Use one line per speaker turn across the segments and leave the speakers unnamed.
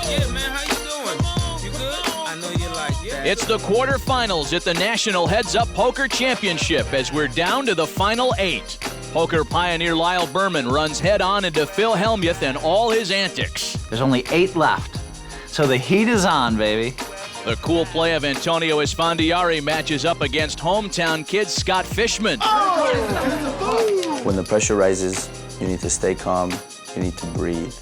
Yeah, man, how you doing? You good? I know you like, yeah.
It's the quarterfinals at the National Heads Up Poker Championship as we're down to the final 8. Poker pioneer Lyle Berman runs head-on into Phil Hellmuth and all his antics.
There's only 8 left, so the heat is on, baby.
The cool play of Antonio Esfandiari matches up against hometown kid Scott Fishman.
When the pressure rises, you need to stay calm, you need to breathe.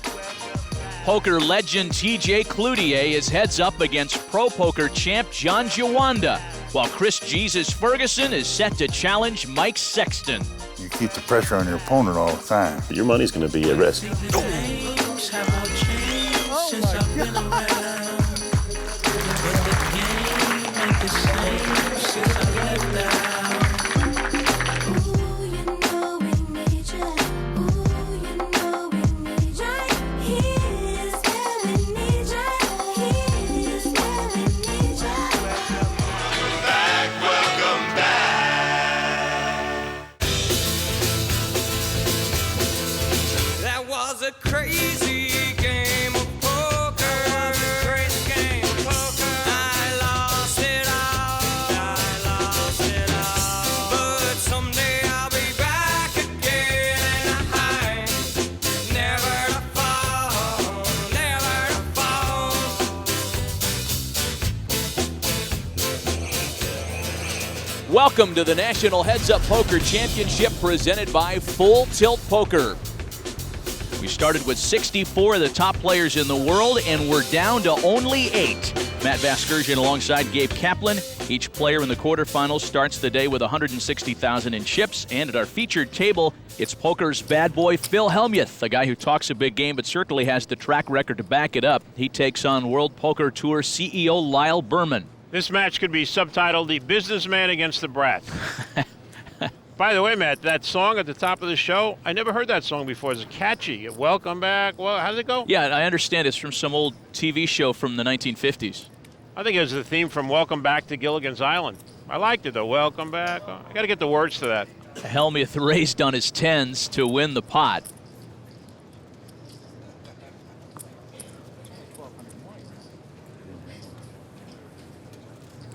Poker legend TJ Cloutier is heads up against pro poker champ John Juanda, while Chris Jesus Ferguson is set to challenge Mike Sexton.
You keep the pressure on your opponent all the time.
Your money's going to be at risk.
Crazy game of poker. Crazy game of poker. I lost it all. But someday I'll be back again in a high. Never to fall, never to fall.
Welcome to the National Heads Up Poker Championship presented by Full Tilt Poker. We started with 64 of the top players in the world, and we're down to only 8. Matt Vasgersian alongside Gabe Kaplan. Each player in the quarterfinals starts the day with $160,000 in chips. And at our featured table, it's poker's bad boy Phil Hellmuth, a guy who talks a big game but certainly has the track record to back it up. He takes on World Poker Tour CEO Lyle Berman.
This match could be subtitled The Businessman Against the Brat. By the way, Matt, that song at the top of the show, I never heard that song before. It's catchy. Welcome back. Well, how does it go?
Yeah, I understand it's from some old TV show from the 1950s.
I think it was the theme from Welcome Back to Gilligan's Island. I liked it, though. Welcome back. Oh, I got to get the words to that.
Hellmuth raised on his 10s to win the pot.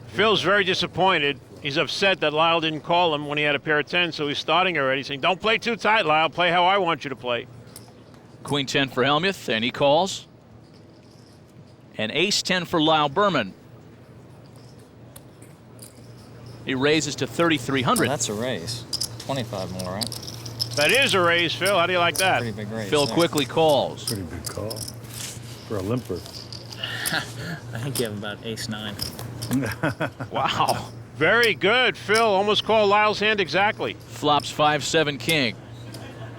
Phil's very disappointed. He's upset that Lyle didn't call him when he had a pair of 10s, so he's starting already, saying, don't play too tight, Lyle. Play how I want you to play.
Queen 10 for Hellmuth, and he calls. And ace 10 for Lyle Berman. He raises to 3,300.
That's a raise. 25 more, right?
That is a raise, Phil. How do you like that?
Pretty big raise.
Phil
there.
quickly calls.
Pretty big call for a limper.
I think you have about ace 9.
Wow.
Very good. Phil almost called Lyle's hand exactly.
Flops 5-7 king.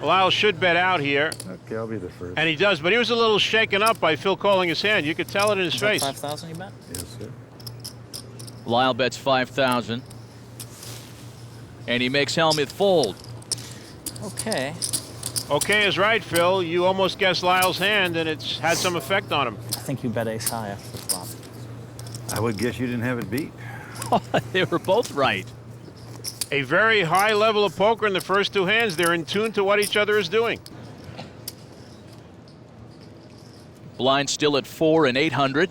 Lyle should bet out here.
Okay, I'll be the first.
And he does, but he was a little shaken up by Phil calling his hand. You could tell it in his face.
5,000 you bet?
Yes, sir.
Lyle bets 5,000. And he makes Hellmuth fold.
Okay.
Okay is right, Phil. You almost guessed Lyle's hand, and it's had some effect on him.
I think you bet ace high after the flop.
I would guess you didn't have it beat.
They were both right.
A very high level of poker in the first 2 hands. They're in tune to what each other is doing.
Blind still at 4 and 800.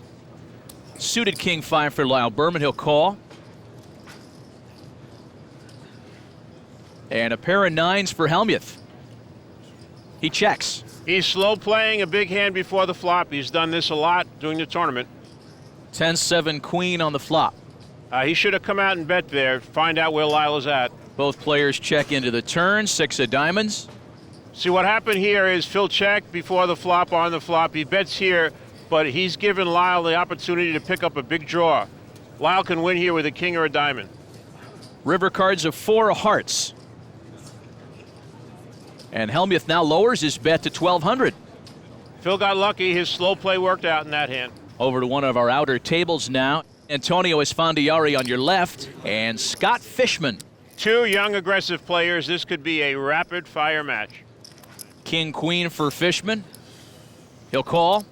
Suited king 5 for Lyle Berman. He'll call. And a pair of 9s for Hellmuth. He checks.
He's slow playing a big hand before the flop. He's done this a lot during the tournament.
10-7 queen on the flop.
He should have come out and bet there, find out where Lyle is at.
Both players check into the turn, 6 of diamonds.
See, what happened here is Phil checked before the flop, on the flop. He bets here, but he's given Lyle the opportunity to pick up a big draw. Lyle can win here with a king or a diamond.
River cards of 4 of hearts. And Hellmuth now lowers his bet to 1,200.
Phil got lucky. His slow play worked out in that hand.
Over to one of our outer tables now. Antonio Esfandiari on your left, and Scott Fishman.
2 young, aggressive players. This could be a rapid-fire match.
King-queen for Fishman. He'll call.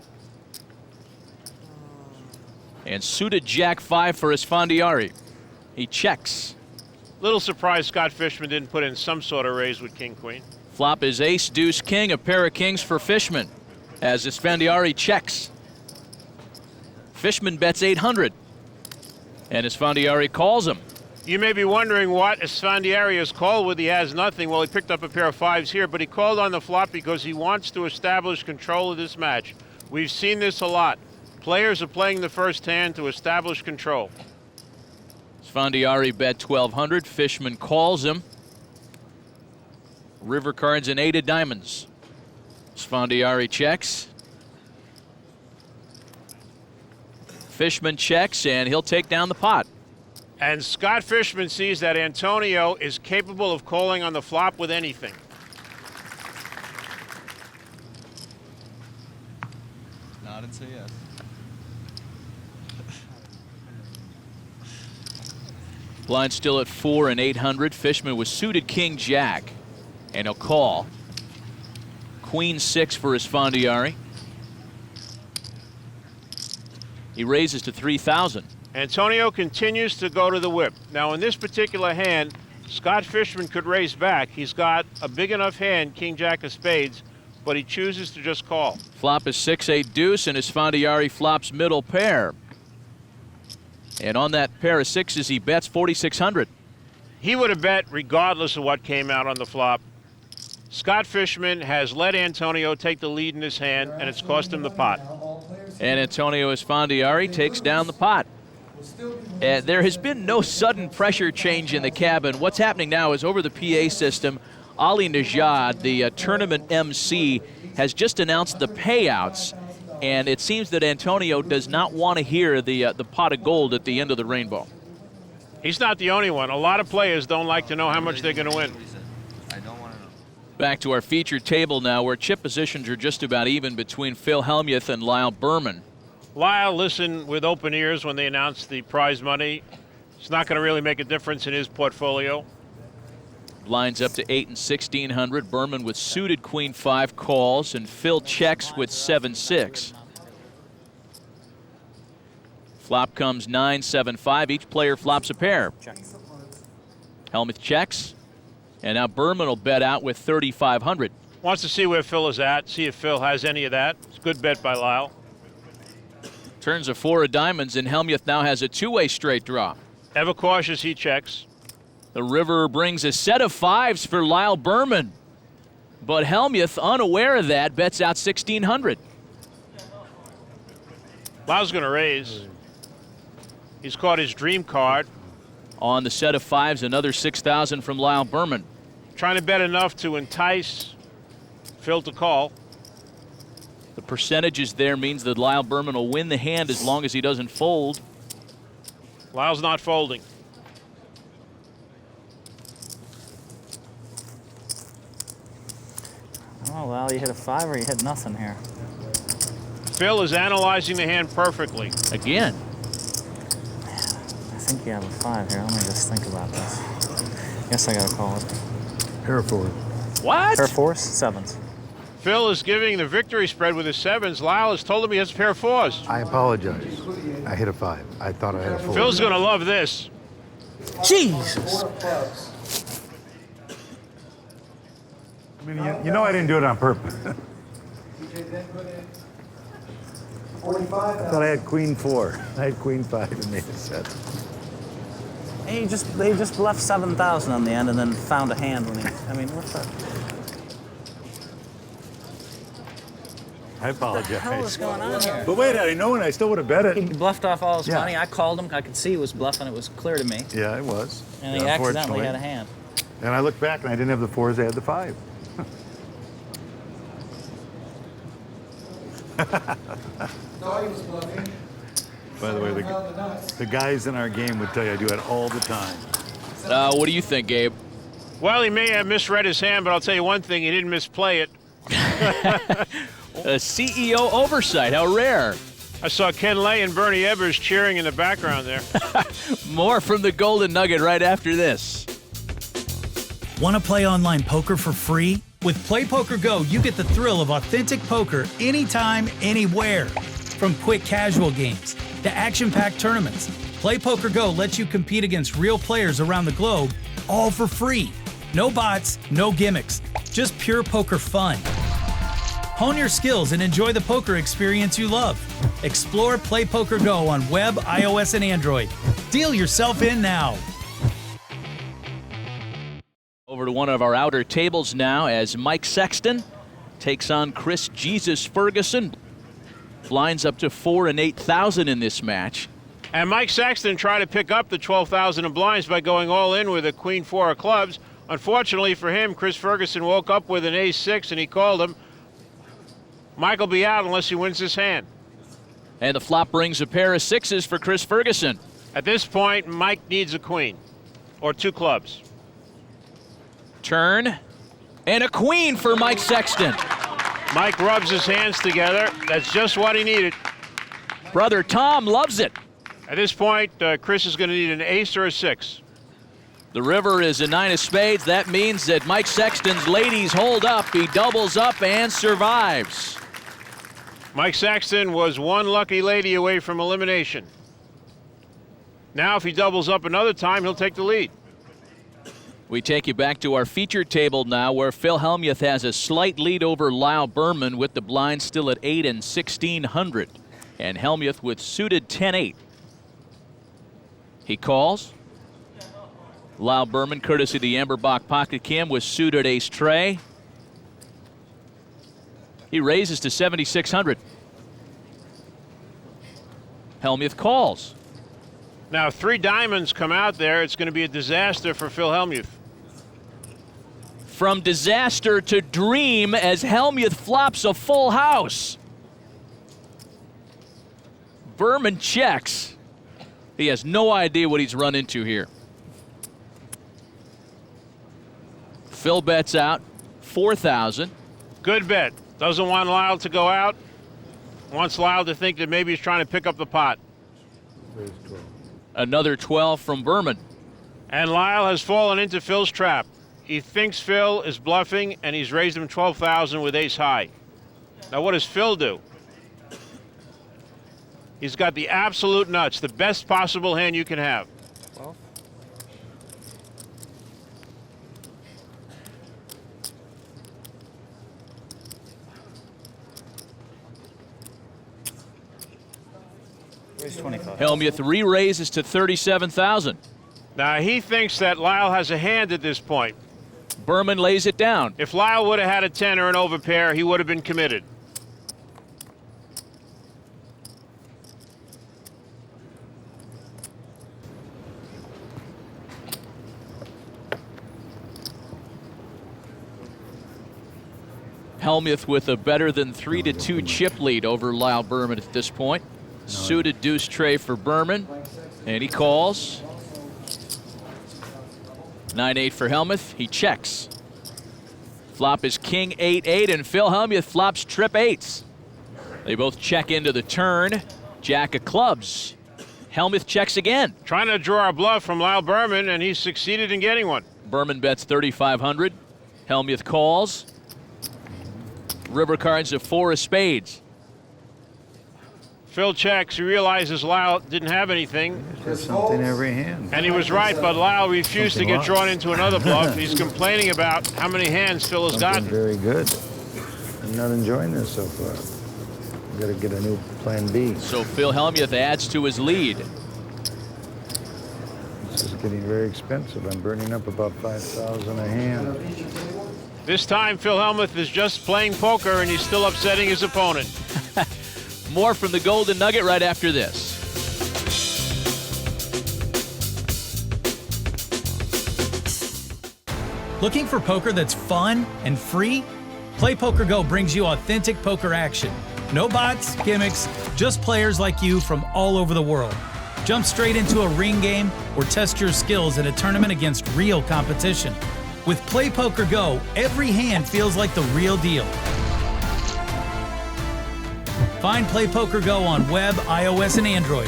And suited Jack-5 for Esfandiari. He checks.
Little surprised Scott Fishman didn't put in some sort of raise with king-queen.
Flop is ace, deuce, king, a pair of kings for Fishman. As Esfandiari checks. Fishman bets 800. And Esfandiari calls him.
You may be wondering what Esfandiari has called with. He has nothing. Well, he picked up a pair of fives here, but he called on the flop because he wants to establish control of this match. We've seen this a lot. Players are playing the first hand to establish control.
Esfandiari bet 1,200. Fishman calls him. River cards and 8 of diamonds. Esfandiari checks. Fishman checks, and he'll take down the pot.
And Scott Fishman sees that Antonio is capable of calling on the flop with anything.
Nod and say yes.
Blind still at 4 and 800. Fishman with suited king jack, and he'll call. Queen 6 for Esfandiari. He raises to 3,000.
Antonio continues to go to the whip. Now, in this particular hand, Scott Fishman could raise back. He's got a big enough hand, king jack of spades, but he chooses to just call.
Flop is 6-8 deuce, and Esfandiari flops middle pair. And on that pair of sixes, he bets 4,600.
He would have bet regardless of what came out on the flop. Scott Fishman has let Antonio take the lead in his hand, and it's cost him the pot.
And Antonio Esfandiari takes down the pot. There has been no sudden pressure change in the cabin. What's happening now is over the PA system, Ali Najad, the tournament MC, has just announced the payouts. And it seems that Antonio does not want to hear the pot of gold at the end of the rainbow.
He's not the only one. A lot of players don't like to know how much they're going to win.
I don't want to know.
Back to our featured table now, where chip positions are just about even between Phil Hellmuth and Lyle Berman.
Lyle listened with open ears when they announced the prize money. It's not going to really make a difference in his portfolio.
Blinds up to 8 and 1,600. Berman with suited queen 5 calls, and Phil checks with 7-6. Flop comes 9-7-5. Each player flops a pair. Hellmuth checks, and now Berman will bet out with 3,500.
Wants to see where Phil is at, see if Phil has any of that. It's a good bet by Lyle.
Turns a 4 of diamonds, and Hellmuth now has a two-way straight draw.
Ever cautious, he checks.
The river brings a set of 5s for Lyle Berman. But Hellmuth, unaware of that, bets out 1,600.
Lyle's going to raise. He's caught his dream card.
On the set of 5s, another 6,000 from Lyle Berman.
Trying to bet enough to entice Phil to call.
The percentages there means that Lyle Berman will win the hand as long as he doesn't fold.
Lyle's not folding.
Oh, well, you hit a 5 or you hit nothing here.
Phil is analyzing the hand perfectly.
Again.
I think you have a 5 here. Let me just think about this. Guess I gotta call it.
Pair of fours.
What?
Pair of 4s, 7s.
Phil is giving the victory spread with his 7s. Lyle has told him he has a pair of 4s.
I apologize. I hit a 5. I thought I had a 4.
Phil's going to love this.
Jesus!
I mean, you know I didn't do it on purpose. I thought I had queen 4. I had queen 5 and made a 7.
And they just left 7,000 on the end and then found a hand when he. I mean, what's that?
I apologize.
What the hell is going on here?
But wait, I know, and I still would have bet
He
it.
bluffed off all his
Yeah.
money. I called him. I could see he was bluffing. It was clear to me.
Yeah, it was.
And he
Unfortunately.
accidentally had a hand.
And I looked back, and I didn't have the 4s. I had the 5. By the way, the guys in our game would tell you I do it all the time.
What do you think, Gabe?
Well, he may have misread his hand, but I'll tell you one thing, he didn't misplay it.
CEO oversight, how rare.
I saw Ken Lay and Bernie Evers cheering in the background there.
More from the Golden Nugget right after this.
Want to play online poker for free? With PlayPokerGo, you get the thrill of authentic poker anytime, anywhere. From quick casual games to action-packed tournaments, PlayPokerGo lets you compete against real players around the globe, all for free. No bots, no gimmicks, just pure poker fun. Hone your skills and enjoy the poker experience you love. Explore Play Poker Go on web, iOS, and Android. Deal yourself in now.
Over to one of our outer tables now as Mike Sexton takes on Chris Jesus Ferguson. Blinds up to 4 and 8,000 in this match.
And Mike Sexton tried to pick up the 12,000 in blinds by going all in with a queen 4 of clubs. Unfortunately for him, Chris Ferguson woke up with an ace-6 and he called him. Mike will be out unless he wins this hand.
And the flop brings a pair of sixes for Chris Ferguson.
At this point, Mike needs a queen or 2 clubs.
Turn and a queen for Mike Sexton.
Mike rubs his hands together. That's just what he needed.
Brother Tom loves it.
At this point, Chris is going to need an ace or a 6.
The river is a 9 of spades. That means that Mike Sexton's ladies hold up. He doubles up and survives.
Mike Sexton was 1 lucky lady away from elimination. Now, if he doubles up another time, he'll take the lead.
We take you back to our feature table now, where Phil Hellmuth has a slight lead over Lyle Berman with the blind still at 8 and 1,600. And Hellmuth with suited 10-8. He calls. Lyle Berman, courtesy of the Amberbach Pocket Cam, with suited ace tray. He raises to 7,600. Hellmuth calls.
Now, if 3 diamonds come out there, it's going to be a disaster for Phil Hellmuth.
From disaster to dream as Hellmuth flops a full house. Berman checks. He has no idea what he's run into here. Phil bets out 4,000.
Good bet. Doesn't want Lyle to go out. Wants Lyle to think that maybe he's trying to pick up the pot.
Another 12 from Berman.
And Lyle has fallen into Phil's trap. He thinks Phil is bluffing, and he's raised him 12,000 with ace high. Now, what does Phil do? He's got the absolute nuts, the best possible hand you can have.
Well,
Raise 25.
Hellmuth re-raises to 37,000.
Now, he thinks that Lyle has a hand at this point.
Berman lays it down.
If Lyle would have had a 10 or an overpair, he would have been committed.
Hellmuth with a better than 3-2 chip lead over Lyle Berman at this point. Suited deuce tray for Berman, and he calls. 9-8 for Hellmuth. He checks. Flop is king 8-8, and Phil Hellmuth flops trip 8s. They both check into the turn. Jack of clubs. Hellmuth checks again.
Trying to draw a bluff from Lyle Berman, and he's succeeded in getting one.
Berman bets 3,500. Hellmuth calls. River cards of 4 of spades.
Phil checks. He realizes Lyle didn't have anything.
There's something every hand.
And he was right, but Lyle refused to
Something
get drawn into another bluff. He's complaining about how many hands Phil has
Something
gotten.
very good. I'm not enjoying this so far. We've got to get a new plan B.
So Phil Hellmuth adds to his lead.
This is getting very expensive. I'm burning up about 5,000 a hand.
This time, Phil Hellmuth is just playing poker, and he's still upsetting his opponent.
More from the Golden Nugget right after this.
Looking for poker that's fun and free? Play Poker Go brings you authentic poker action. No bots, gimmicks, just players like you from all over the world. Jump straight into a ring game or test your skills in a tournament against real competition. With Play Poker Go, every hand feels like the real deal. Find Play Poker Go on web, iOS, and Android.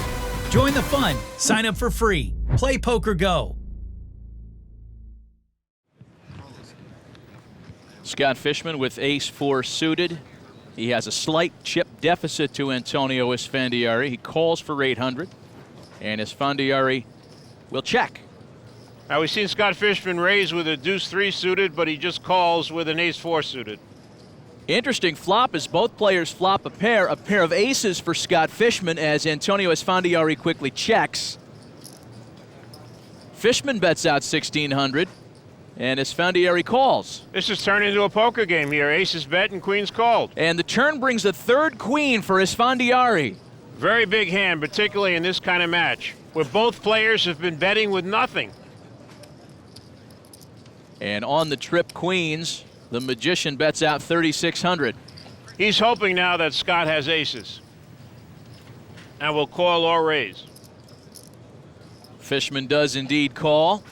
Join the fun. Sign up for free. Play Poker Go.
Scott Fishman with ace-4 suited. He has a slight chip deficit to Antonio Esfandiari. He calls for 800, and Esfandiari will check.
Now, we've seen Scott Fishman raise with a deuce 3 suited, but he just calls with an ace 4 suited.
Interesting flop as both players flop a pair of aces for Scott Fishman as Antonio Esfandiari quickly checks. Fishman bets out 1,600, and Esfandiari calls.
This is turning into a poker game here. Aces bet and queens called.
And the turn brings a third queen for Esfandiari.
Very big hand, particularly in this kind of match, where both players have been betting with nothing.
And on the trip queens, the magician bets out 3,600.
He's hoping now that Scott has aces and will call or raise.
Fishman does indeed call.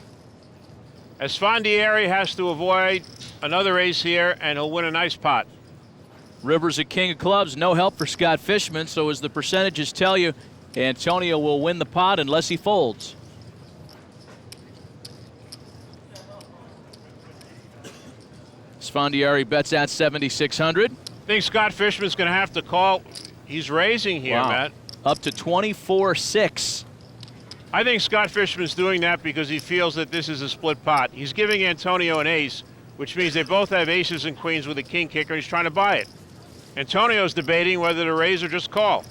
Esfandiari has to avoid another ace here, and he'll win a nice pot.
River's a king of clubs, no help for Scott Fishman, so as the percentages tell you, Antonio will win the pot unless he folds. Esfandiari bets out 7,600.
I think Scott Fishman's going to have to call. He's raising here,
Wow.
Matt.
Up to 24-6.
I think Scott Fishman's doing that because he feels that this is a split pot. He's giving Antonio an ace, which means they both have aces and queens with a king kicker. He's trying to buy it. Antonio's debating whether to raise or just call.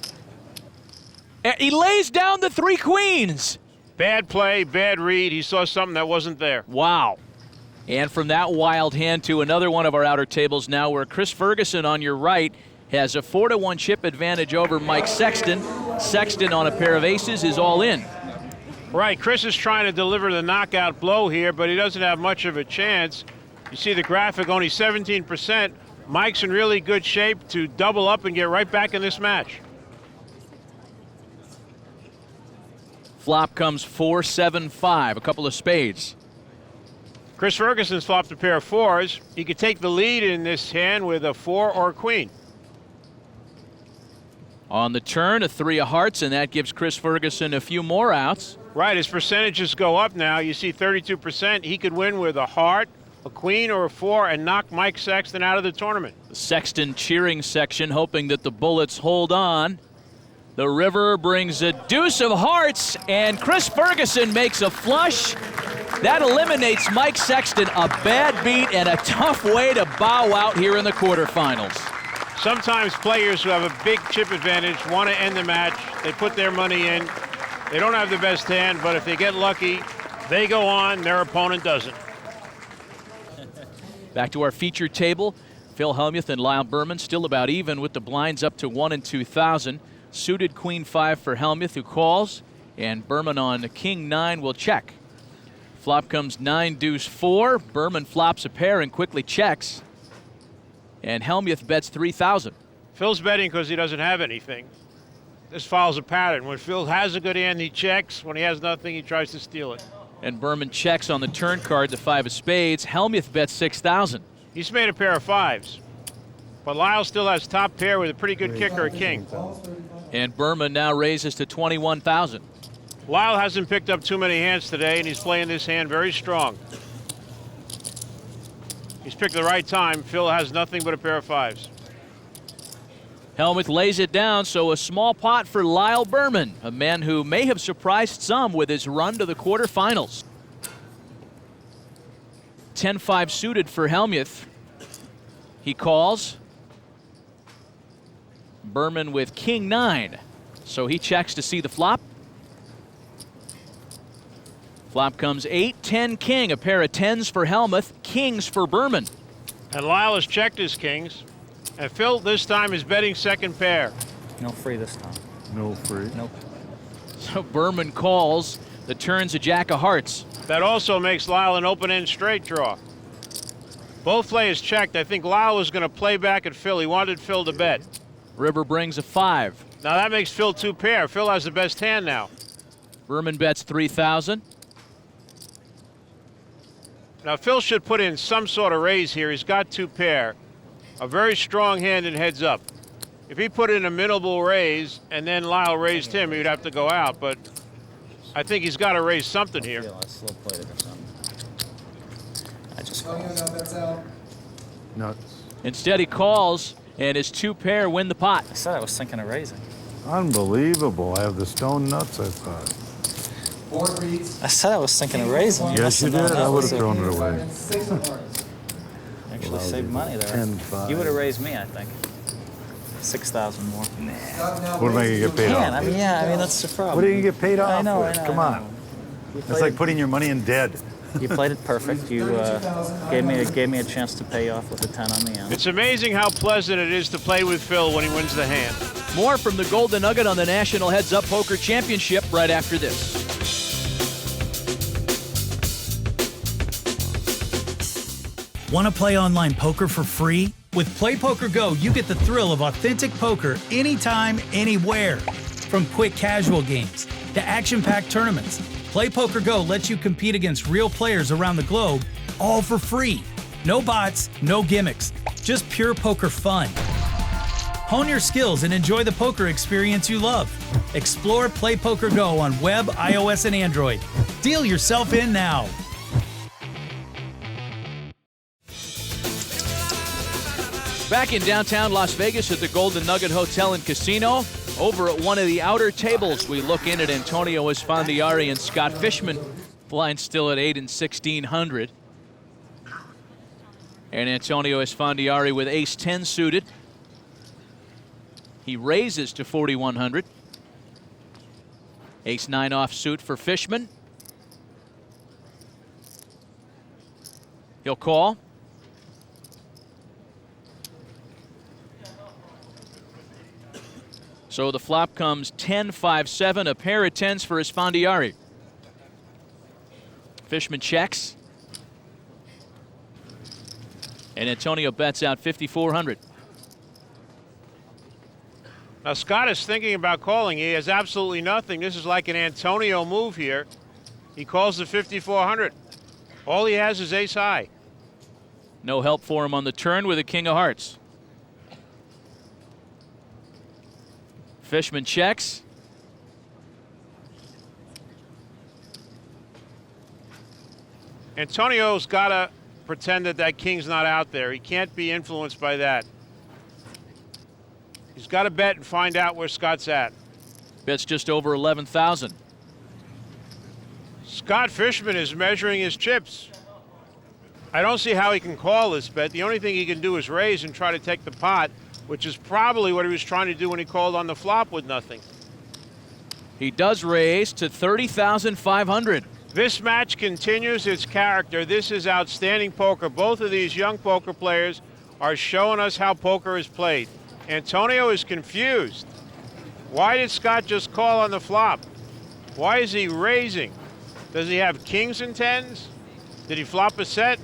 And he lays down the 3 queens.
Bad play, bad read. He saw something that wasn't there.
Wow. And from that wild hand to another one of our outer tables now, where Chris Ferguson on your right has a 4-1 chip advantage over Mike Sexton. Sexton on a pair of aces is all in.
Right, Chris is trying to deliver the knockout blow here, but he doesn't have much of a chance. You see the graphic, only 17%. Mike's in really good shape to double up and get right back in this match.
Flop comes 4-7-5, a couple of spades.
Chris Ferguson's flopped a pair of 4s. He could take the lead in this hand with a 4 or a queen.
On the turn, a 3 of hearts, and that gives Chris Ferguson a few more outs.
Right, his percentages go up now. You see 32%. He could win with a heart, a queen, or a 4 and knock Mike Sexton out of the tournament.
The Sexton cheering section hoping that the Bullets hold on. The river brings a deuce of hearts, and Chris Ferguson makes a flush. That eliminates Mike Sexton, a bad beat and a tough way to bow out here in the quarterfinals.
Sometimes players who have a big chip advantage want to end the match. They put their money in. They don't have the best hand, but if they get lucky, they go on, their opponent doesn't.
Back to our featured table. Phil Hellmuth and Lyle Berman still about even with the blinds up to 1 and 2,000. Suited queen 5 for Hellmuth, who calls, and Berman on king 9 will check. Flop comes 9 deuce 4. Berman flops a pair and quickly checks. And Hellmuth bets 3,000.
Phil's betting because he doesn't have anything. This follows a pattern. When Phil has a good hand, he checks. When he has nothing, he tries to steal it.
And Berman checks on the turn card, the 5 of spades. Hellmuth bets 6,000.
He's made a pair of 5s. But Lyle still has top pair with a pretty good kicker, a king.
And Berman now raises to 21,000.
Lyle hasn't picked up too many hands today, and he's playing this hand very strong. He's picked the right time. Phil has nothing but a pair of 5s.
Hellmuth lays it down, so a small pot for Lyle Berman, a man who may have surprised some with his run to the quarterfinals. 10-5 suited for Hellmuth. He calls. Berman with king 9, so he checks to see the flop. Flop comes 8-10 king, a pair of 10s for Hellmuth, kings for Berman.
And Lyle has checked his kings. And Phil this time is betting second pair.
No free this time.
No free.
Nope.
So Berman calls. The turn's a jack of hearts.
That also makes Lyle an open-end straight draw. Both players checked. I think Lyle was going to play back at Phil. He wanted Phil to bet.
River brings a 5.
Now that makes Phil 2 pair. Phil has the best hand now.
Berman bets 3,000.
Now Phil should put in some sort of raise here. He's got 2 pair. A very strong hand and heads up. If he put in a minimal raise and then Lyle raised him, he'd have to go out. But I think he's got to raise something here.
I slow played it or something. I just
Nuts.
Instead, he calls, and his 2 pair win the pot.
I said I was thinking of raising.
Unbelievable. I have the stone nuts, I thought.
I said I was thinking of raising.
Yes, you did. I would have thrown it away.
Actually saved money there.
10-5.
You would have raised me, I think. 6,000 more.
What am I gonna get paid
Man,
off?
I mean, yeah, I mean, that's the problem.
What do you get paid off?
I know,
with?
I know.
Come
I
on.
know. You
It's
played
like putting your money in dead.
You played it perfect. You gave me a chance to pay off with a 10 on the end.
It's amazing how pleasant it is to play with Phil when he wins the hand.
More from the Golden Nugget on the National Heads Up Poker Championship right after this.
Want to play online poker for free? With PlayPokerGo, you get the thrill of authentic poker anytime, anywhere. From quick casual games to action-packed tournaments, PlayPokerGo lets you compete against real players around the globe, all for free. No bots, no gimmicks, just pure poker fun. Hone your skills and enjoy the poker experience you love. Explore PlayPokerGo on web, iOS, and Android. Deal yourself in now.
Back in downtown Las Vegas at the Golden Nugget Hotel and Casino. Over at one of the outer tables, we look in at Antonio Esfandiari and Scott Fishman. Line still at 8 and 1600. And Antonio Esfandiari with ace-10 suited. He raises to 4,100. Ace-9 offsuit for Fishman. He'll call. So the flop comes 10-5-7, a pair of 10s for Esfandiari. Fishman checks. And Antonio bets out 5,400.
Now Scott is thinking about calling. He has absolutely nothing. This is like an Antonio move here. He calls the 5,400. All he has is ace high.
No help for him on the turn with a king of hearts. Fishman checks.
Antonio's got to pretend that that king's not out there. He can't be influenced by that. He's got to bet and find out where Scott's at.
Bets just over 11,000.
Scott Fishman is measuring his chips. I don't see how he can call this bet. The only thing he can do is raise and try to take the pot, which is probably what he was trying to do when he called on the flop with nothing.
He does raise to 30,500.
This match continues its character. This is outstanding poker. Both of these young poker players are showing us how poker is played. Antonio is confused. Why did Scott just call on the flop? Why is he raising? Does he have kings and tens? Did he flop a set?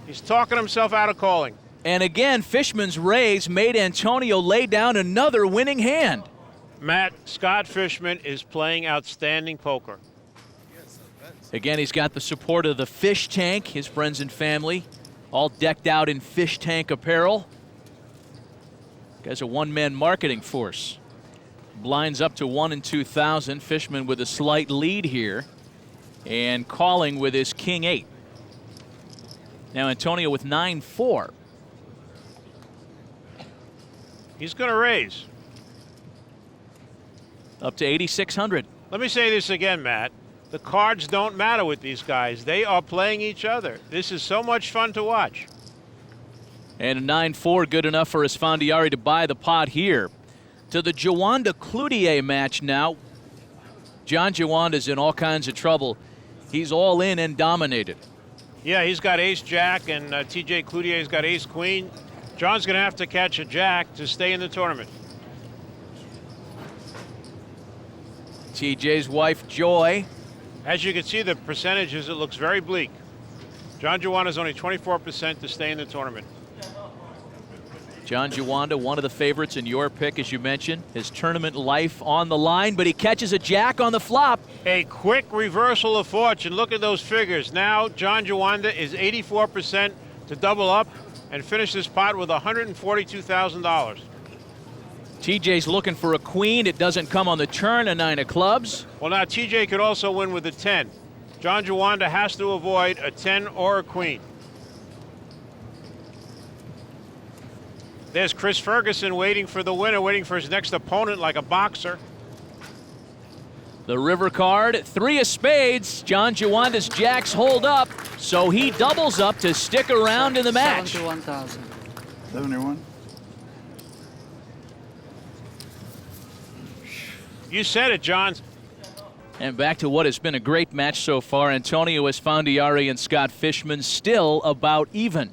He's talking himself out of calling.
And again, Fishman's raise made Antonio lay down another winning hand.
Matt, Scott Fishman is playing outstanding poker.
Again, he's got the support of the fish tank, his friends and family, all decked out in fish tank apparel. Guy's a one-man marketing force. Blinds up to 1 and 2,000. Fishman with a slight lead here and calling with his king 8. Now Antonio with 9-4.
He's going to raise.
Up to 8,600.
Let me say this again, Matt. The cards don't matter with these guys. They are playing each other. This is so much fun to watch.
And a 9-4 good enough for Esfandiari to buy the pot here. To the Juanda Cloutier match now. John Juanda's in all kinds of trouble. He's all in and dominated.
Yeah, he's got ace-jack, and TJ Cloutier's got ace-queen. John's going to have to catch a jack to stay in the tournament.
TJ's wife, Joy.
As you can see, the percentages, it looks very bleak. John Juanda's only 24% to stay in the tournament.
John Juanda, one of the favorites in your pick, as you mentioned. His tournament life on the line, but he catches a jack on the flop.
A quick reversal of fortune. Look at those figures. Now, John Juanda is 84% to double up and finish this pot with $142,000.
TJ's looking for a queen. It doesn't come on the turn, a 9 of clubs.
Well, now TJ could also win with a 10. John Juanda has to avoid a 10 or a queen. There's Chris Ferguson waiting for the winner, waiting for his next opponent like a boxer.
The river card, 3 of spades. John Juanda's jacks hold up, so he doubles up to stick around in the match.
71,000.
71.
You said it, John.
And back to what has been a great match so far. Antonio Esfandiari and Scott Fishman still about even.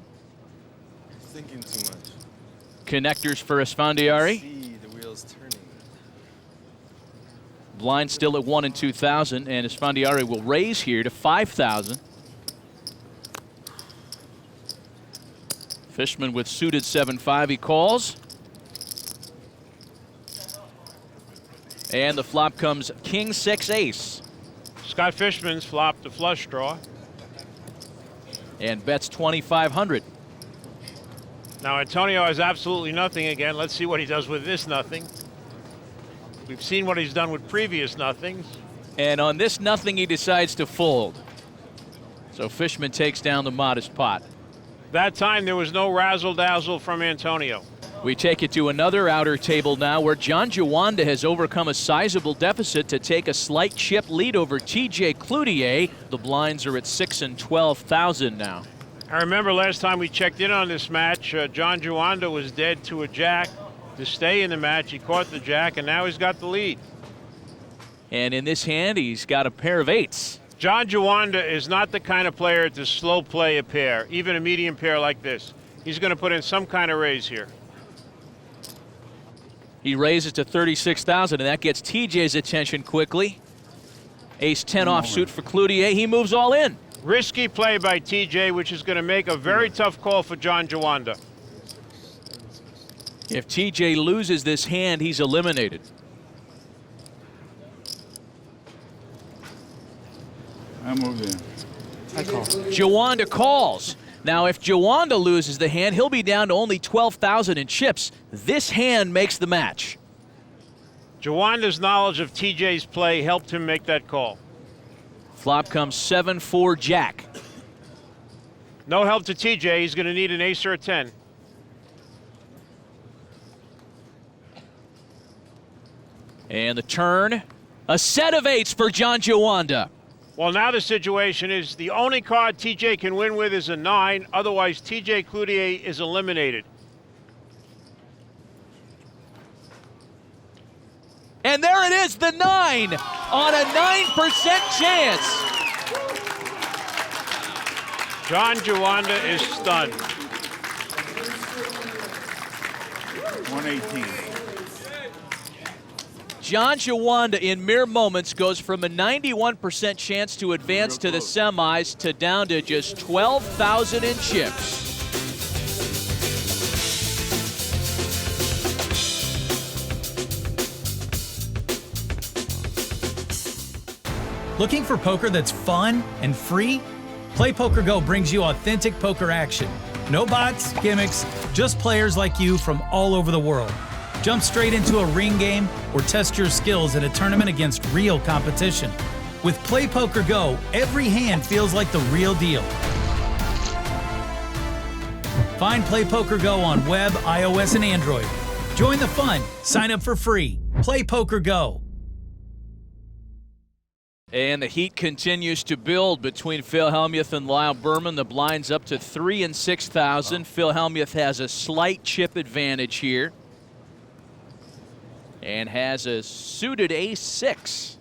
Thinking too much.
Connectors for Esfandiari.
See the wheels turning.
Blind still at 1 and 2,000, and Esfandiari will raise here to 5,000. Fishman with suited 7-5, he calls. And the flop comes King 6 Ace.
Scott Fishman's flopped the flush draw.
And bets 2,500.
Now Antonio has absolutely nothing again. Let's see what he does with this nothing. We've seen what he's done with previous nothings.
And on this nothing, he decides to fold. So Fishman takes down the modest pot.
That time there was no razzle-dazzle from Antonio.
We take it to another outer table now where John Juanda has overcome a sizable deficit to take a slight chip lead over TJ Cloutier. The blinds are at 6 and 12,000 now.
I remember last time we checked in on this match, John Juanda was dead to a jack to stay in the match. He caught the jack, and now he's got the lead.
And in this hand, he's got a pair of 8s.
John Juanda is not the kind of player to slow play a pair, even a medium pair like this. He's going to put in some kind of raise here.
He raises to 36,000, and that gets TJ's attention quickly. Ace-10 offsuit for Cloutier. He moves all in.
Risky play by TJ, which is going to make a very tough call for John Juanda.
If TJ loses this hand, he's eliminated.
I moved in.
I call.
Juanda calls. Now, if Juanda loses the hand, he'll be down to only 12,000 in chips. This hand makes the match.
Juanda's knowledge of TJ's play helped him make that call.
Flop comes 7-4 jack.
No help to TJ. He's going to need an ace or a 10.
And the turn, a set of 8s for John Juanda.
Well, now the situation is the only card TJ can win with is a 9. Otherwise, TJ Cloutier is eliminated.
And there it is, the 9 on a 9% chance.
John Juanda is stunned.
118.
John Juanda in mere moments goes from a 91% chance to advance to the semis to down to just 12,000 in chips.
Looking for poker that's fun and free? Play PokerGo brings you authentic poker action. No bots, gimmicks, just players like you from all over the world. Jump straight into a ring game or test your skills at a tournament against real competition. With Play PokerGo, every hand feels like the real deal. Find Play PokerGo on web, iOS, and Android. Join the fun. Sign up for free. Play PokerGo.
And the heat continues to build between Phil Hellmuth and Lyle Berman. The blinds up to 3 and 6,000. Phil Hellmuth has a slight chip advantage here. And has a suited ace-6.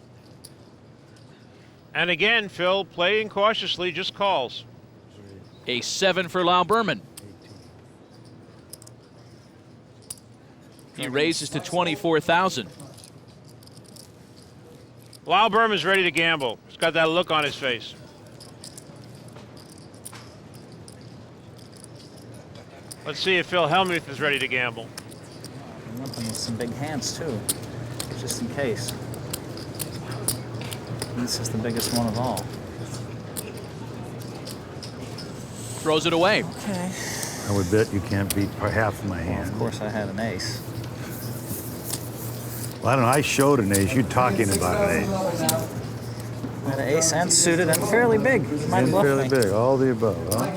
And again, Phil, playing cautiously, just calls.
Ace-7 for Lyle Berman. He raises to 24,000.
Lyle Berman's ready to gamble. He's got that look on his face. Let's see if Phil Hellmuth is ready to gamble.
I'm looking with some big hands too, just in case. This is the biggest one of all.
Throws it away.
Okay.
I would bet you can't beat half of my
Well,
hand.
of course I had an ace.
Well, I don't know. I showed an ace. You're talking about an ace.
I had an ace and suited and fairly big. You might
And
bluff
fairly
me.
big. All the above, huh?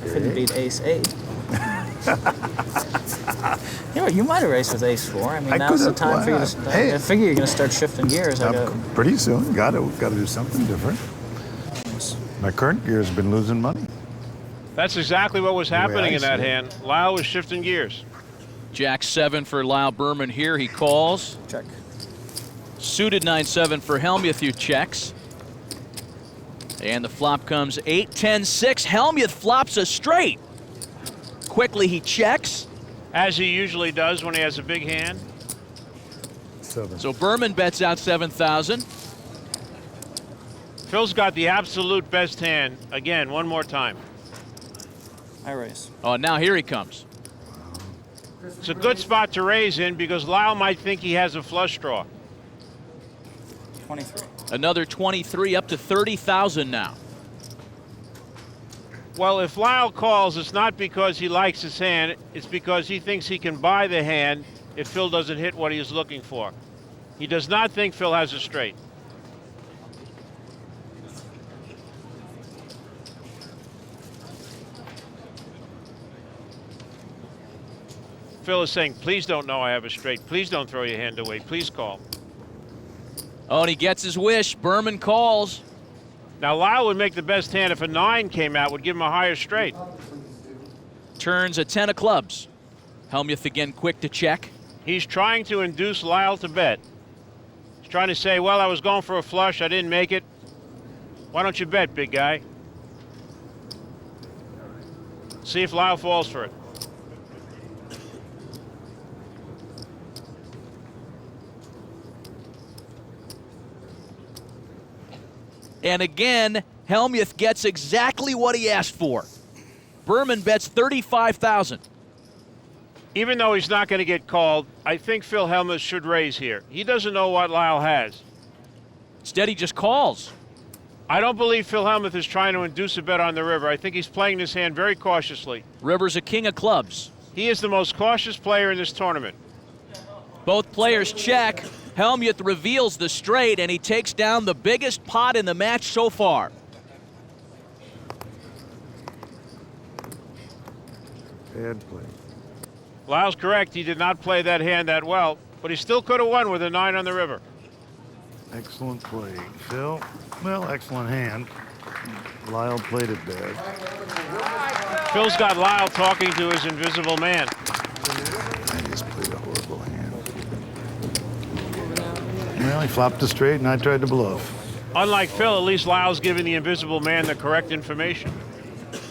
Couldn't beat ace-8. You might have raced with ace-4. I mean,
I
now's the
could've.
time
Why
for you
not?
to.
Hey.
I figure you're going to start shifting gears.
Pretty soon, got to do something different. My current gear's been losing money.
That's exactly what was happening in that
see it.
hand. Lyle was shifting gears.
Jack 7 for Lyle Berman here. He calls.
Check.
Suited 9-7 for Hellmuth, who checks. And the flop comes 8-10-6. Hellmuth flops a straight. Quickly he checks.
As he usually does when he has a big hand.
7.
So Berman bets out 7,000.
Phil's got the absolute best hand. Again, one more time.
I raise.
Oh, now here he comes.
It's a good spot to raise in because Lyle might think he has a flush draw.
23.
Another 23, up to 30,000 now.
Well, if Lyle calls, it's not because he likes his hand. It's because he thinks he can buy the hand if Phil doesn't hit what he is looking for. He does not think Phil has a straight. Phil is saying, please don't know I have a straight. Please don't throw your hand away. Please call.
Oh, and he gets his wish. Berman calls.
Now, Lyle would make the best hand if a 9 came out, would give him a higher straight.
Turns a 10 of clubs. Hellmuth again quick to check.
He's trying to induce Lyle to bet. He's trying to say, well, I was going for a flush. I didn't make it. Why don't you bet, big guy? See if Lyle falls for it.
And again, Hellmuth gets exactly what he asked for. Berman bets 35,000.
Even though he's not going to get called, I think Phil Hellmuth should raise here. He doesn't know what Lyle has.
Instead, he just calls.
I don't believe Phil Hellmuth is trying to induce a bet on the river. I think he's playing this hand very cautiously.
River's a king of clubs.
He is the most cautious player in this tournament.
Both players check. Hellmuth reveals the straight, and he takes down the biggest pot in the match so far.
Bad play.
Lyle's correct. He did not play that hand that well, but he still could have won with a 9 on the river.
Excellent play, Phil. Well, excellent hand. Lyle played it bad.
Phil's got Lyle talking to his invisible man.
I just played a horrible hand. Well, he flopped a straight, and I tried to bluff.
Unlike Phil, at least Lyle's giving the invisible man the correct information.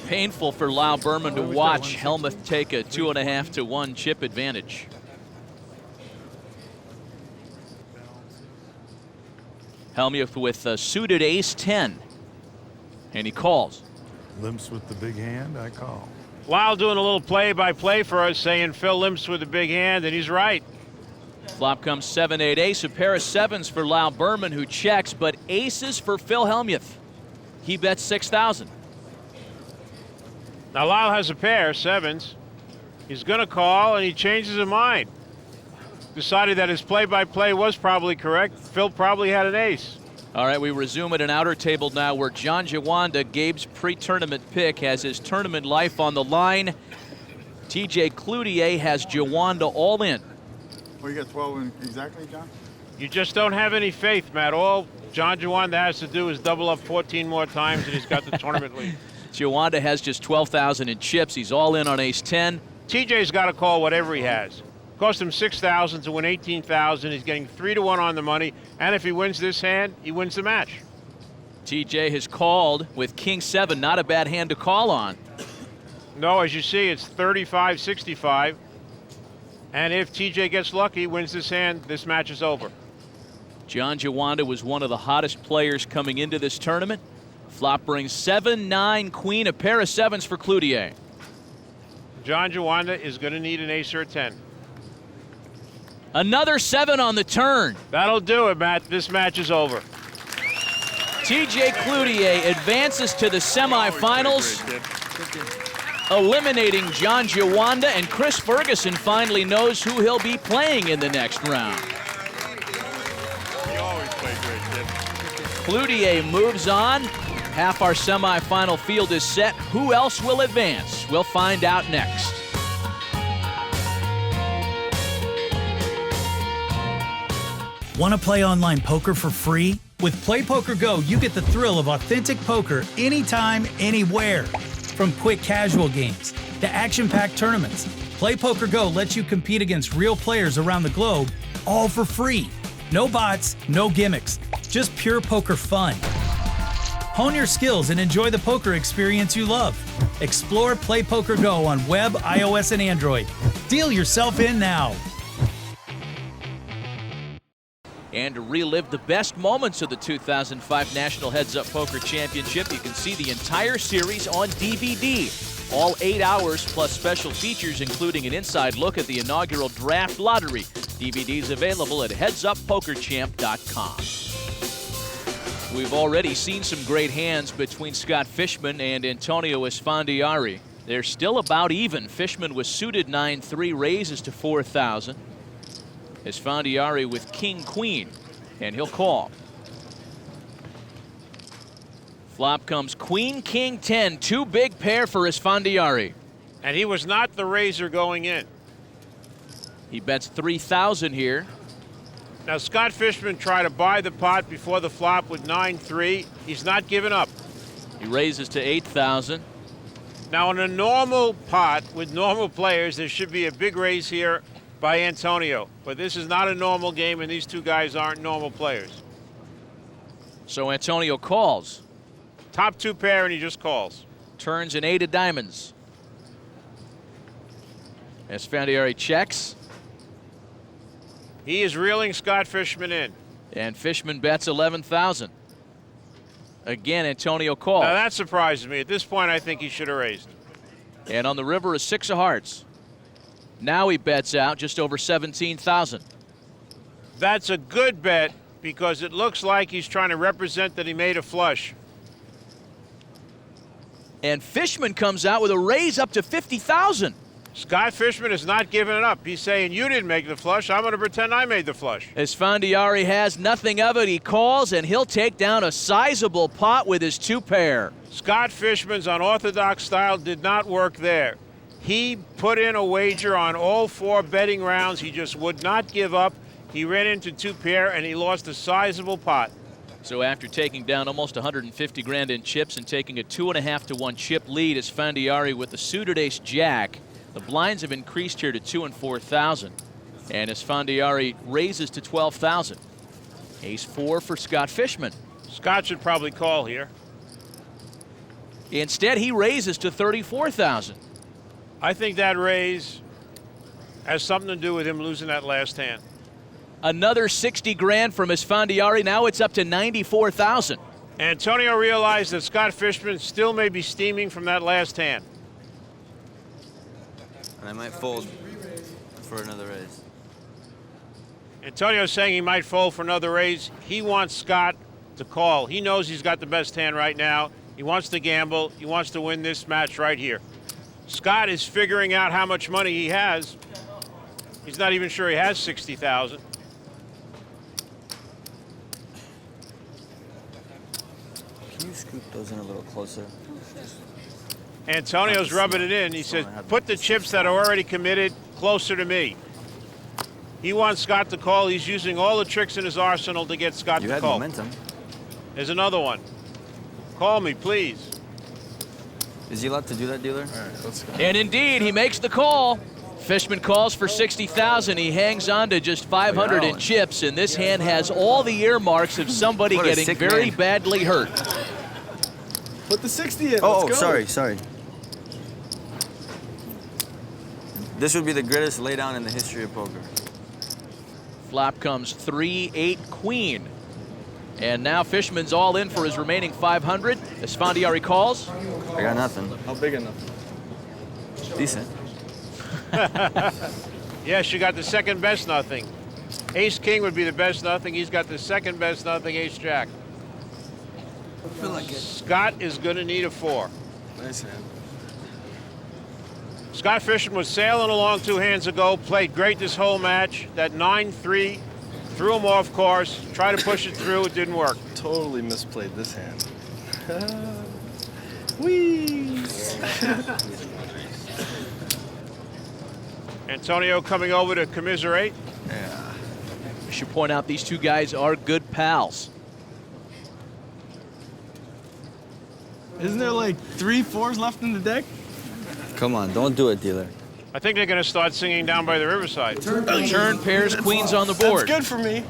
Painful for Lyle Berman to watch Hellmuth take a 2.5 to 1 chip advantage. Hellmuth with a suited ace-10, and he calls.
Limps with the big hand, I call.
Lyle doing a little play-by-play for us, saying Phil limps with a big hand, and he's right.
Flop comes 7-8 ace, a pair of 7s for Lyle Berman, who checks, but aces for Phil Hellmuth. He bets 6,000.
Now Lyle has a pair, 7s. He's going to call, and he changes his mind. Decided that his play-by-play was probably correct. Phil probably had an ace.
All right, we resume at an outer table now where John Juanda, Gabe's pre-tournament pick, has his tournament life on the line. TJ Cloutier has Juanda all in.
Well, you got 12 in exactly, John?
You just don't have any faith, Matt. All John Juanda has to do is double up 14 more times, and he's got the tournament lead.
Juanda has just 12,000 in chips. He's all in on ace-10.
TJ's got to call whatever he has. Cost him 6,000 to win 18,000. He's getting 3 to 1 on the money, and if he wins this hand, he wins the match.
TJ has called with king-7, not a bad hand to call on.
No, as you see, it's 35-65. And if TJ gets lucky, wins this hand, this match is over.
John Juanda was one of the hottest players coming into this tournament. Flop brings 7-9 queen, a pair of 7s for Cloutier.
John Juanda is going to need an ace or a 10.
Another 7 on the turn.
That'll do it, Matt. This match is over.
TJ Cloutier advances to the semifinals, eliminating John Juanda, and Chris Ferguson finally knows who he'll be playing in the next round.
You always play great, kid.
Cloutier moves on. Half our semifinal field is set. Who else will advance? We'll find out next.
Want to play online poker for free? With PlayPokerGo, you get the thrill of authentic poker anytime, anywhere. From quick casual games to action-packed tournaments, PlayPokerGo lets you compete against real players around the globe, all for free. No bots, no gimmicks, just pure poker fun. Hone your skills and enjoy the poker experience you love. Explore PlayPokerGo on web, iOS, and Android. Deal yourself in now.
And to relive the best moments of the 2005 National Heads Up Poker Championship, you can see the entire series on DVD. All 8 hours plus special features, including an inside look at the inaugural draft lottery. DVDs available at headsuppokerchamp.com. We've already seen some great hands between Scott Fishman and Antonio Esfandiari. They're still about even. Fishman with suited 9-3 raises to 4,000. Esfandiari with king-queen, and he'll call. Flop comes queen, king, 10. Too big pair for Esfandiari.
And he was not the raiser going in.
He bets 3,000 here.
Now, Scott Fishman tried to buy the pot before the flop with 9-3. He's not giving up.
He raises to 8,000.
Now, in a normal pot with normal players, there should be a big raise here by Antonio. But this is not a normal game, and these two guys aren't normal players.
So Antonio calls.
Top two pair, and he just calls.
Turns an 8 of diamonds. Esfandiari checks.
He is reeling Scott Fishman in.
And Fishman bets 11,000. Again, Antonio calls.
Now that surprises me. At this point, I think he should have raised.
And on the river is 6 of hearts. Now he bets out just over 17,000.
That's a good bet because it looks like he's trying to represent that he made a flush.
And Fishman comes out with a raise up to 50,000.
Scott Fishman is not giving it up. He's saying, you didn't make the flush. I'm going to pretend I made the flush.
Esfandiari has nothing of it. He calls, and he'll take down a sizable pot with his 2 pair.
Scott Fishman's unorthodox style did not work there. He put in a wager on all 4 betting rounds. He just would not give up. He ran into 2 pair, and he lost a sizable pot.
So after taking down almost 150 grand in chips and taking a 2.5 to 1 chip lead, Esfandiari with the suited ace-jack. The blinds have increased here to 2 and 4,000. And Esfandiari raises to 12,000. Ace-4 for Scott Fishman.
Scott should probably call here.
Instead, he raises to 34,000.
I think that raise has something to do with him losing that last hand.
Another 60 grand from Esfandiari. Now it's up to 94,000.
Antonio realized that Scott Fishman still may be steaming from that last hand.
And I might fold for another raise.
Antonio's saying he might fold for another raise. He wants Scott to call. He knows he's got the best hand right now. He wants to gamble. He wants to win this match right here. Scott is figuring out how much money he has. He's not even sure he has 60,000.
Can you scoop those in a little closer?
Antonio's rubbing it in. He says, put the chips that are already committed closer to me. He wants Scott to call. He's using all the tricks in his arsenal to get Scott to call.
You had momentum.
There's another one. Call me, please.
Is he allowed to do that, dealer?
All right, let's go.
And indeed, he makes the call. Fishman calls for 60,000. He hangs on to just 500 in chips, and this hand has all the earmarks of somebody getting very badly hurt.
Put the 60 in.
Oh,
Let's go.
sorry. This would be the greatest laydown in the history of poker.
Flop comes 3-8 queen. And now Fishman's all in for his remaining 500. Esfandiari calls.
I got nothing.
How big enough?
Decent.
Yes, you got the second best nothing. Ace-king would be the best nothing. He's got the second best nothing, ace-jack.
I feel like it.
Scott is going to need a 4.
Nice hand.
Scott Fishman was sailing along 2 hands ago, played great this whole match. That 9-3 threw him off course, tried to push it through, it didn't work.
Totally misplayed this hand. Whee!
Antonio coming over to commiserate.
Yeah.
should point out these two guys are good pals.
Isn't there like 3 4s left in the deck?
Come on, don't do it, dealer.
I think they're going to start singing down by the riverside.
Turn pairs queens on the board.
That's good for me.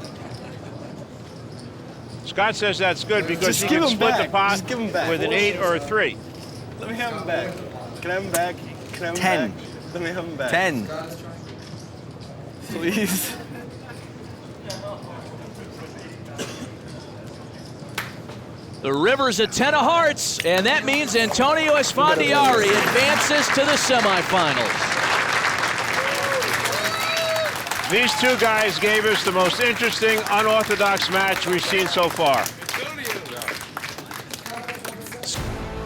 Scott says that's good because
Just
he
give
can
him
split
back.
the pot
Just give him back.
with an 8 or a 3.
Let me have him back. Can I have him back? Can I have him
10.
back? Let me have him back.
10.
Please.
The river's a 10 of hearts, and that means Antonio Esfandiari advances to the semifinals.
These two guys gave us the most interesting, unorthodox match we've seen so far.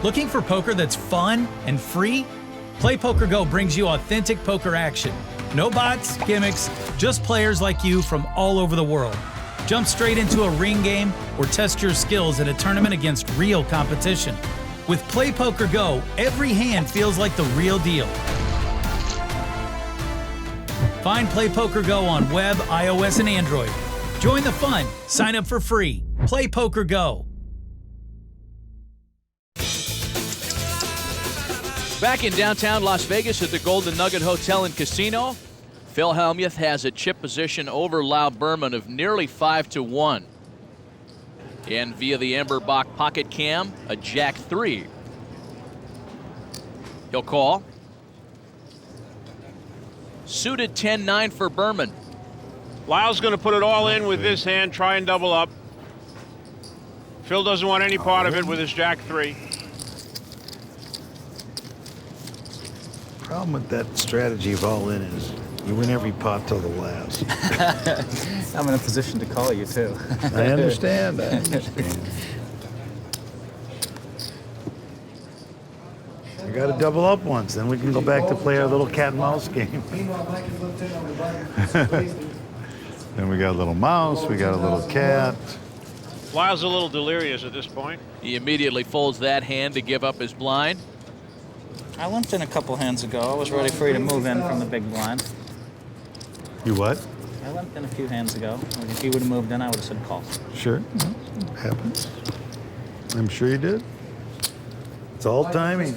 Looking for poker that's fun and free? Play PokerGo brings you authentic poker action. No bots, gimmicks, just players like you from all over the world. Jump straight into a ring game or test your skills at a tournament against real competition. With Play PokerGo, every hand feels like the real deal. Find Play PokerGo on web, iOS, and Android. Join the fun. Sign up for free. Play PokerGo.
Back in downtown Las Vegas at the Golden Nugget Hotel and Casino, Phil Hellmuth has a chip position over Lau Berman of nearly 5-1. And via the Amber Bach pocket cam, a Jack 3. He'll call. Suited 10-9 for Berman.
Lyle's going to put it all in with this hand, try and double up. Phil doesn't want any part of it with his Jack 3.
Problem with that strategy of all in is you win every pot till the last.
I'm in a position to call you, too.
I understand. I understand. We got to double up once, then we can go back to play our little cat and mouse game. Then we got a little mouse, we got a little cat.
Lyle's a little delirious at this point.
He immediately folds that hand to give up his blind.
I limped in a couple hands ago. I was ready for you to move in from the big blind.
You what?
I limped in a few hands ago. If you would have moved in, I would have said call.
Sure. Happens. I'm sure you did. It's all timing.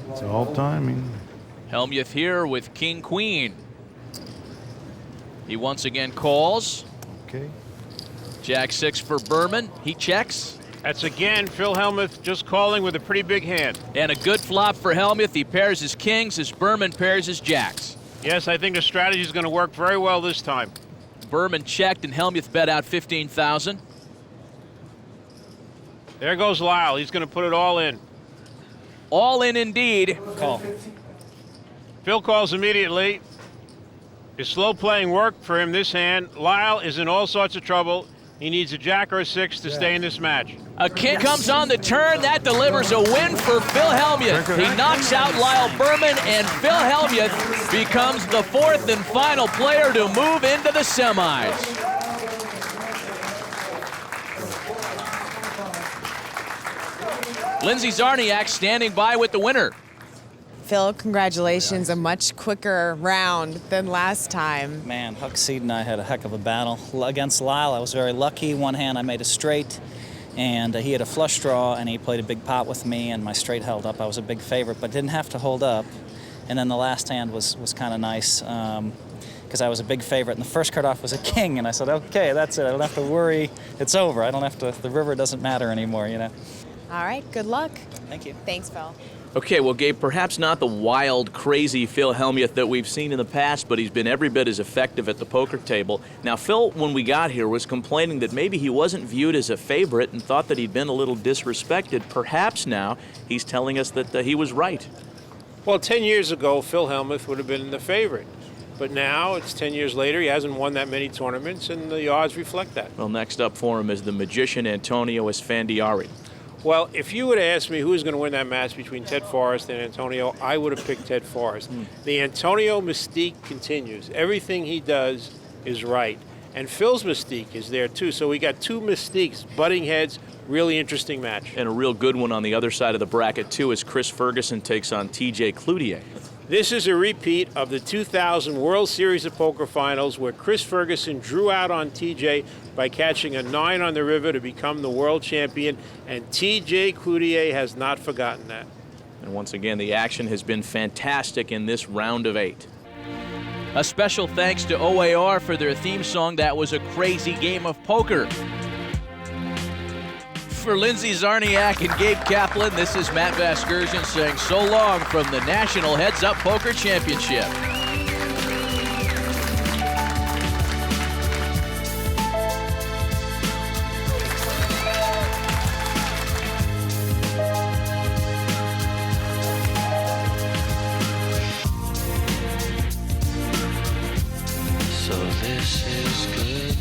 It's all timing.
Hellmuth here with King Queen. He once again calls.
Okay.
Jack 6 for Berman. He checks.
That's again Phil Hellmuth just calling with a pretty big hand.
And a good flop for Hellmuth. He pairs his kings as Berman pairs his jacks.
Yes, I think the strategy is going to work very well this time.
Berman checked and Hellmuth bet out 15,000.
There goes Lyle. He's going to put it all in.
All in indeed.
Call.
Phil calls immediately. His slow playing worked for him this hand. Lyle is in all sorts of trouble. He needs a Jack or a 6 to stay in this match.
A king comes on the turn. That delivers a win for Phil Hellmuth. He knocks out Lyle Berman, and Phil Hellmuth becomes the 4th and final player to move into the semis. Lindsay Zarniak standing by with the winner.
Phil, congratulations. A much quicker round than last time.
Man, Huckseed and I had a heck of a battle. Against Lyle, I was very lucky. One hand I made a straight, and he had a flush draw, and he played a big pot with me, and my straight held up. I was a big favorite, but didn't have to hold up. And then the last hand was kind of nice because I was a big favorite, and the first card off was a king, and I said, okay, that's it. I don't have to worry. It's over. I don't have to, the river doesn't matter anymore, you know.
All right, good luck.
Thank you.
Thanks, Phil.
Okay, well, Gabe, perhaps not the wild, crazy Phil Hellmuth that we've seen in the past, but he's been every bit as effective at the poker table. Now, Phil, when we got here, was complaining that maybe he wasn't viewed as a favorite and thought that he'd been a little disrespected. Perhaps now he's telling us that he was right.
Well, 10 years ago, Phil Hellmuth would have been the favorite. But now, it's 10 years later, he hasn't won that many tournaments, and the odds reflect that.
Well, next up for him is the magician Antonio Esfandiari.
Well, if you would have asked me who was going to win that match between Ted Forrest and Antonio, I would have picked Ted Forrest. The Antonio mystique continues. Everything he does is right. And Phil's mystique is there, too. So we got two mystiques, butting heads, really interesting match.
And a real good one on the other side of the bracket, too, as Chris Ferguson takes on TJ Cloutier.
This is a repeat of the 2000 World Series of Poker Finals where Chris Ferguson drew out on TJ by catching a 9 on the river to become the world champion, and TJ Cloutier has not forgotten that.
And once again, the action has been fantastic in this round of 8. A special thanks to OAR for their theme song, That Was a Crazy Game of Poker. For Lindsay Zarniak and Gabe Kaplan, this is Matt Vasgersian saying so long from the National Heads Up Poker Championship.
So this is good.